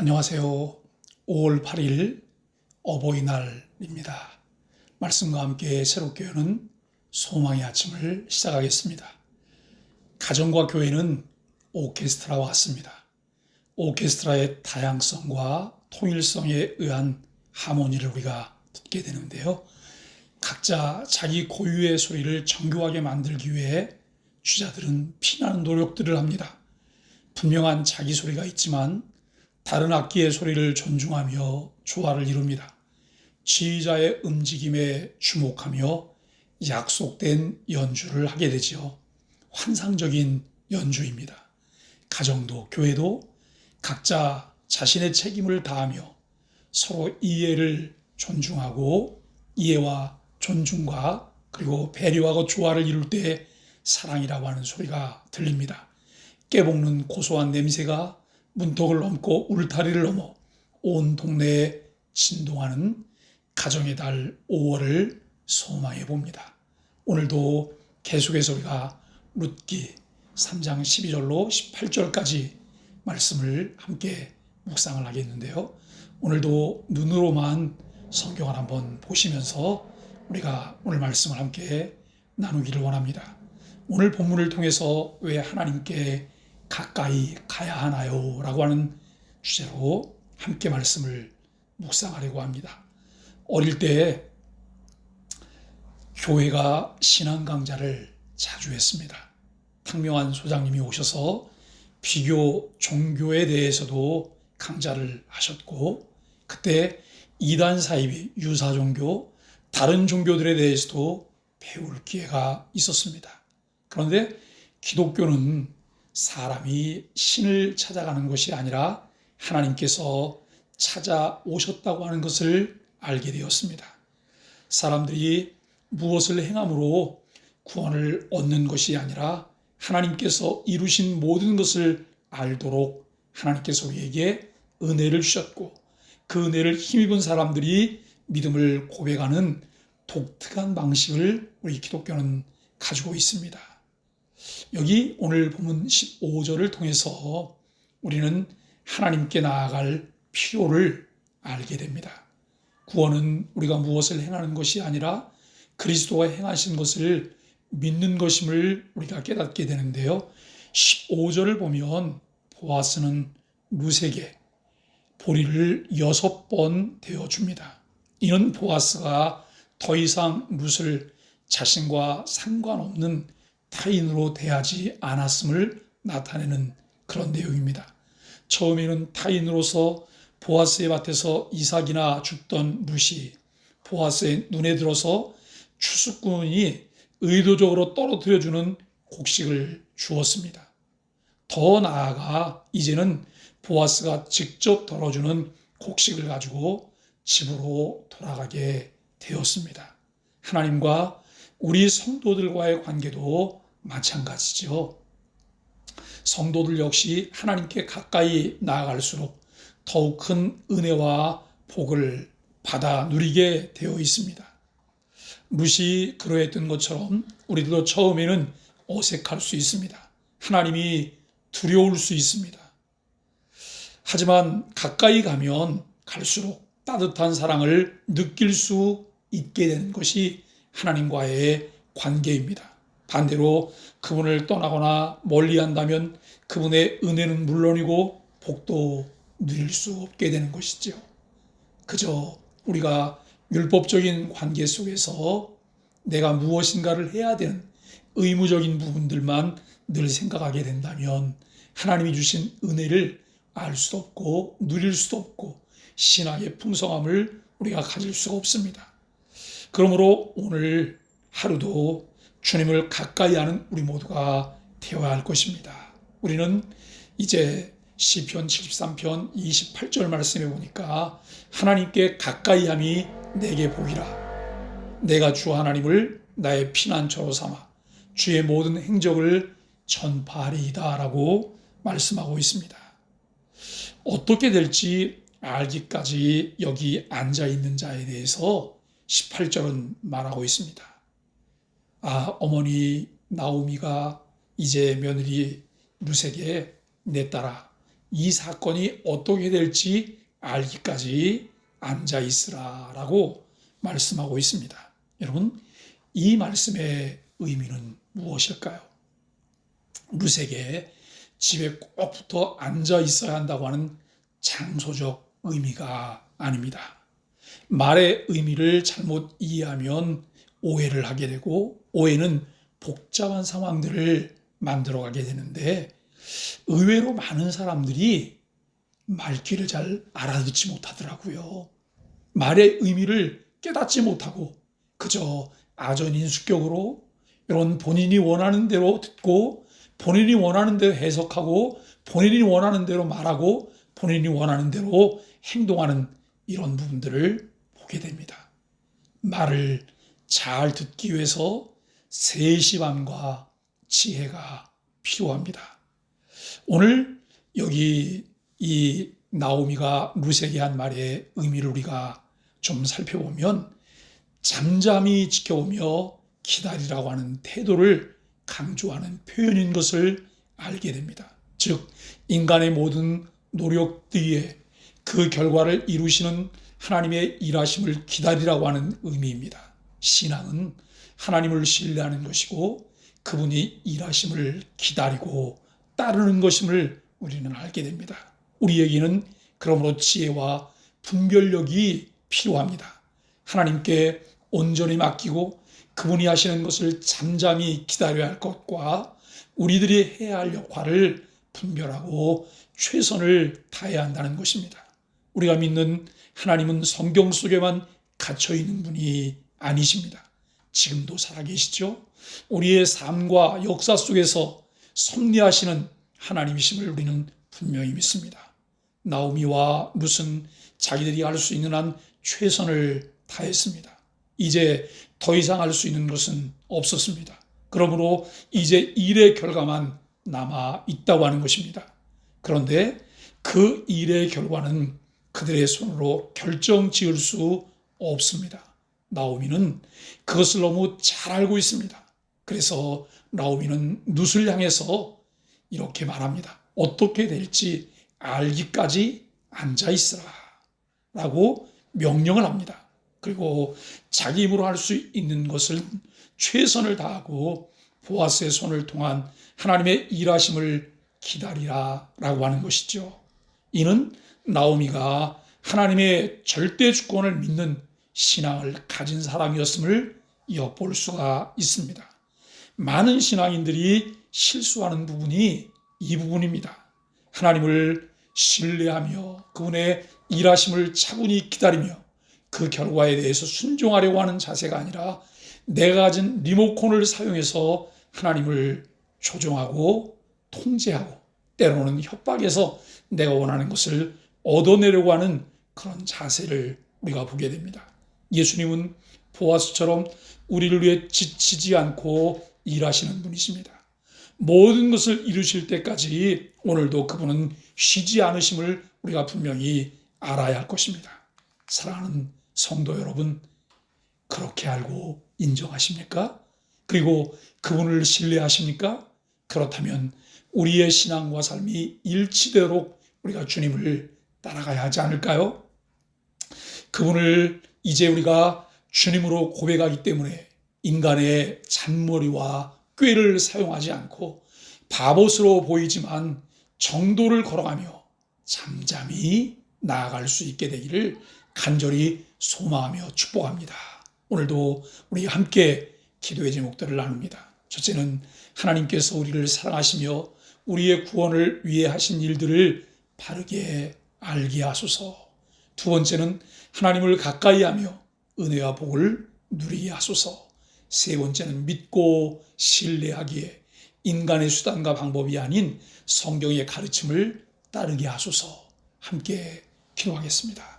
안녕하세요. 5월 8일 어버이날입니다. 말씀과 함께 새롭게 여는 소망의 아침을 시작하겠습니다. 가정과 교회는 오케스트라와 같습니다. 오케스트라의 다양성과 통일성에 의한 하모니를 우리가 듣게 되는데요. 각자 자기 고유의 소리를 정교하게 만들기 위해 주자들은 피나는 노력들을 합니다. 분명한 자기 소리가 있지만 다른 악기의 소리를 존중하며 조화를 이룹니다. 지휘자의 움직임에 주목하며 약속된 연주를 하게 되지요. 환상적인 연주입니다. 가정도 교회도 각자 자신의 책임을 다하며 서로 이해를 존중하고 이해와 존중과 그리고 배려하고 조화를 이룰 때 사랑이라고 하는 소리가 들립니다. 깨볶는 고소한 냄새가 문턱을 넘고 울타리를 넘어 온 동네에 진동하는 가정의 달 5월을 소망해 봅니다. 오늘도 계속해서 우리가 룻기 3장 12절로 18절까지 말씀을 함께 묵상을 하겠는데요. 오늘도 눈으로만 성경을 한번 보시면서 우리가 오늘 말씀을 함께 나누기를 원합니다. 오늘 본문을 통해서 왜 하나님께 가까이 가야 하나요? 라고 하는 주제로 함께 말씀을 묵상하려고 합니다. 어릴 때 교회가 신앙 강좌를 자주 했습니다. 탕명한 소장님이 오셔서 비교 종교에 대해서도 강좌를 하셨고, 그때 이단 사이비, 유사 종교, 다른 종교들에 대해서도 배울 기회가 있었습니다. 그런데 기독교는 사람이 신을 찾아가는 것이 아니라 하나님께서 찾아오셨다고 하는 것을 알게 되었습니다. 사람들이 무엇을 행함으로 구원을 얻는 것이 아니라 하나님께서 이루신 모든 것을 알도록 하나님께서 우리에게 은혜를 주셨고, 그 은혜를 힘입은 사람들이 믿음을 고백하는 독특한 방식을 우리 기독교는 가지고 있습니다. 여기 오늘 본문 15절을 통해서 우리는 하나님께 나아갈 필요를 알게 됩니다. 구원은 우리가 무엇을 행하는 것이 아니라 그리스도가 행하신 것을 믿는 것임을 우리가 깨닫게 되는데요. 15절을 보면 보아스는 룻에게 보리를 6번 대어줍니다. 이는 보아스가 더 이상 룻을 자신과 상관없는 타인으로 대하지 않았음을 나타내는 그런 내용입니다. 처음에는 타인으로서 보아스의 밭에서 이삭이나 줍던 룻이 보아스의 눈에 들어서 추수꾼이 의도적으로 떨어뜨려주는 곡식을 주었습니다. 더 나아가 이제는 보아스가 직접 덜어주는 곡식을 가지고 집으로 돌아가게 되었습니다. 하나님과 우리 성도들과의 관계도 마찬가지죠. 성도들 역시 하나님께 가까이 나아갈수록 더욱 큰 은혜와 복을 받아 누리게 되어 있습니다. 룻이 그러했던 것처럼 우리들도 처음에는 어색할 수 있습니다. 하나님이 두려울 수 있습니다. 하지만 가까이 가면 갈수록 따뜻한 사랑을 느낄 수 있게 되는 것이 하나님과의 관계입니다. 반대로 그분을 떠나거나 멀리한다면 그분의 은혜는 물론이고 복도 누릴 수 없게 되는 것이죠. 그저 우리가 율법적인 관계 속에서 내가 무엇인가를 해야 되는 의무적인 부분들만 늘 생각하게 된다면 하나님이 주신 은혜를 알 수도 없고 누릴 수도 없고 신앙의 풍성함을 우리가 가질 수가 없습니다. 그러므로 오늘 하루도 주님을 가까이 하는 우리 모두가 되어야 할 것입니다. 우리는 이제 시편 73편 28절 말씀에 보니까 하나님께 가까이함이 내게 복이라. 내가 주 하나님을 나의 피난처로 삼아 주의 모든 행적을 전파하리이다 라고 말씀하고 있습니다. 어떻게 될지 알기까지 여기 앉아있는 자에 대해서 18절은 말하고 있습니다. 어머니 나오미가 이제 며느리 룻에게 내 딸아 이 사건이 어떻게 될지 알기까지 앉아 있으라라고 말씀하고 있습니다. 여러분, 이 말씀의 의미는 무엇일까요? 루세게 집에 꼭 붙어 앉아 있어야 한다고 하는 장소적 의미가 아닙니다. 말의 의미를 잘못 이해하면 오해를 하게 되고, 오해는 복잡한 상황들을 만들어가게 되는데, 의외로 많은 사람들이 말귀를 잘 알아듣지 못하더라고요. 말의 의미를 깨닫지 못하고 그저 아전인수격으로 이런 본인이 원하는 대로 듣고, 본인이 원하는 대로 해석하고, 본인이 원하는 대로 말하고, 본인이 원하는 대로 행동하는 이런 부분들을 보게 됩니다. 말을 잘 듣기 위해서 세심함과 지혜가 필요합니다. 오늘 여기 이 나오미가 루세게 한 말의 의미를 우리가 좀 살펴보면, 잠잠히 지켜오며 기다리라고 하는 태도를 강조하는 표현인 것을 알게 됩니다. 즉, 인간의 모든 노력 뒤에 그 결과를 이루시는 하나님의 일하심을 기다리라고 하는 의미입니다. 신앙은 하나님을 신뢰하는 것이고 그분이 일하심을 기다리고 따르는 것임을 우리는 알게 됩니다. 우리에게는 그러므로 지혜와 분별력이 필요합니다. 하나님께 온전히 맡기고 그분이 하시는 것을 잠잠히 기다려야 할 것과 우리들이 해야 할 역할을 분별하고 최선을 다해야 한다는 것입니다. 우리가 믿는 하나님은 성경 속에만 갇혀 있는 분이 아니십니다. 지금도 살아계시죠? 우리의 삶과 역사 속에서 섭리하시는 하나님이심을 우리는 분명히 믿습니다. 나오미와 룻은 자기들이 할 수 있는 한 최선을 다했습니다. 이제 더 이상 할 수 있는 것은 없었습니다. 그러므로 이제 일의 결과만 남아 있다고 하는 것입니다. 그런데 그 일의 결과는 그들의 손으로 결정 지을 수 없습니다. 나오미는 그것을 너무 잘 알고 있습니다. 그래서 나오미는 룻을 향해서 이렇게 말합니다. 어떻게 될지 알기까지 앉아 있으라 라고 명령을 합니다. 그리고 자기 힘으로 할 수 있는 것을 최선을 다하고 보아스의 손을 통한 하나님의 일하심을 기다리라 라고 하는 것이죠. 이는 나오미가 하나님의 절대 주권을 믿는 신앙을 가진 사람이었음을 엿볼 수가 있습니다. 많은 신앙인들이 실수하는 부분이 이 부분입니다. 하나님을 신뢰하며 그분의 일하심을 차분히 기다리며 그 결과에 대해서 순종하려고 하는 자세가 아니라 내가 가진 리모컨을 사용해서 하나님을 조종하고 통제하고 때로는 협박해서 내가 원하는 것을 얻어내려고 하는 그런 자세를 우리가 보게 됩니다. 예수님은 보아스처럼 우리를 위해 지치지 않고 일하시는 분이십니다. 모든 것을 이루실 때까지 오늘도 그분은 쉬지 않으심을 우리가 분명히 알아야 할 것입니다. 사랑하는 성도 여러분, 그렇게 알고 인정하십니까? 그리고 그분을 신뢰하십니까? 그렇다면 우리의 신앙과 삶이 일치되도록 우리가 주님을 따라가야 하지 않을까요? 그분을 이제 우리가 주님으로 고백하기 때문에 인간의 잔머리와 꾀를 사용하지 않고 바보스러워 보이지만 정도를 걸어가며 잠잠히 나아갈 수 있게 되기를 간절히 소망하며 축복합니다. 오늘도 우리 함께 기도의 제목들을 나눕니다. 첫째는 하나님께서 우리를 사랑하시며 우리의 구원을 위해 하신 일들을 바르게 알게 하소서. 두 번째는 하나님을 가까이 하며 은혜와 복을 누리게 하소서. 세 번째는 믿고 신뢰하기에 인간의 수단과 방법이 아닌 성경의 가르침을 따르게 하소서. 함께 기도하겠습니다.